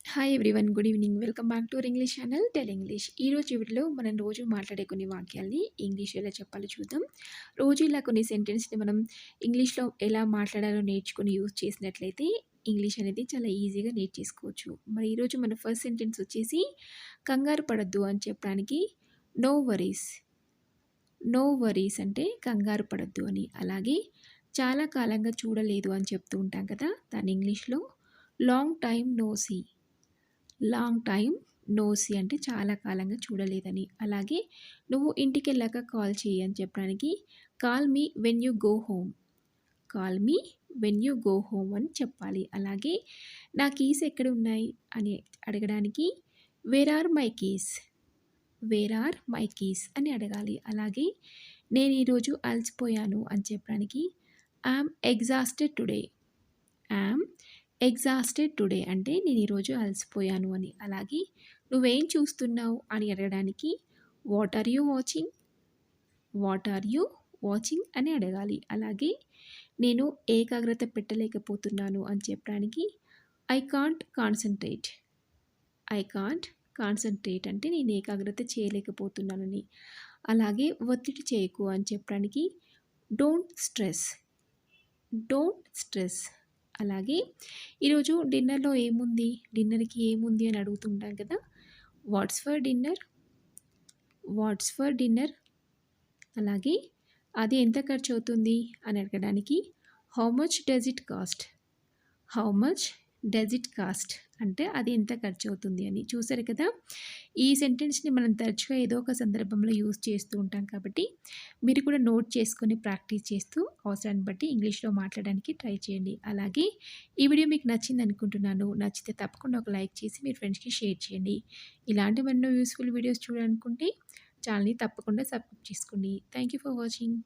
Hi everyone. Good evening. Welcome back to our English channel tell English. ఈరోజు వీడియోలో మనం రోజు మాట్లాడే కొన్ని వాక్యాల్ని ఇంగ్లీష్ ఎలా చెప్పాలో చూద్దాం. రోజు ఇలా కొన్ని సెంటెన్స్‌ని మనం ఇంగ్లీష్‌లో ఎలా మాట్లాడాలో నేర్చుకొని యూజ్ చేసినట్లయితే ఇంగ్లీష్ అనేది చాలా ఈజీగా నేర్చేసుకోవచ్చు. మరి ఈరోజు మన ఫస్ట్ సెంటెన్స్ వచ్చేసి కంగారు పడొద్దు అని చెప్పడానికి నో వరీస్. నో వరీస్ అంటే కంగారు పడొద్దు అని. అలాగే చాలా కాలంగా చూడలేదు అని చెప్తూ ఉంటాం కదా! దాన్ని ఇంగ్లీష్‌లో long time no see. Long time no see అంటే చాలా కాలంగా చూడలేదని. అలాగే నువ్వు ఇంటికెళ్ళాక కాల్ చెయ్యి అని చెప్పడానికి call me when you go home. Call me when you go home అని చెప్పాలి. అలాగే నా కీస్ ఎక్కడున్నాయి అని అడగడానికి where are my keys. Where are my keys అని అడగాలి. అలాగే నేను ఈరోజు అలసిపోయాను అని చెప్పడానికి I'm exhausted today. I'm exhausted today అంటే నేను ఈరోజు అలసిపోయాను అని. అలాగే నువ్వేం చూస్తున్నావు అని అడగడానికి what are you watching. What are you watching అని అడగాలి. అలాగే నేను ఏకాగ్రత పెట్టలేకపోతున్నాను అని చెప్పడానికి I can't concentrate. I can't concentrate అంటే నేను ఏకాగ్రత చేయలేకపోతున్నానని. అలాగే ఒత్తిడి చేయకు అని చెప్పడానికి డోంట్ స్ట్రెస్. Don't stress. అలాగే ఈరోజు డిన్నర్‌లో ఏముంది? డిన్నర్‌కి ఏముంది అని అడుగుతుంటాం కదా! What's for dinner? What's for dinner? అలాగే అది ఎంత ఖర్చవుతుంది అని అడగడానికి how much does it cost? How much does it cost అంటే అది ఎంత ఖర్చవుతుంది అని. చూసారు కదా! ఈ సెంటెన్స్‌ని మనం తరచుగా ఏదో ఒక సందర్భంలో యూజ్ చేస్తూ ఉంటాం కాబట్టి మీరు కూడా నోట్ చేసుకొని ప్రాక్టీస్ చేస్తూ అవసరాన్ని బట్టి ఇంగ్లీష్‌లో మాట్లాడడానికి ట్రై చేయండి. అలాగే ఈ వీడియో మీకు నచ్చింది అనుకుంటున్నాను. నచ్చితే తప్పకుండా ఒక లైక్ చేసి మీ ఫ్రెండ్స్‌కి షేర్ చేయండి. ఇలాంటి మరెన్నో యూస్‌ఫుల్ వీడియోస్ చూడాలనుకుంటే ఛానల్‌ని తప్పకుండా సబ్స్క్రైబ్ చేసుకోండి. Thank you for watching.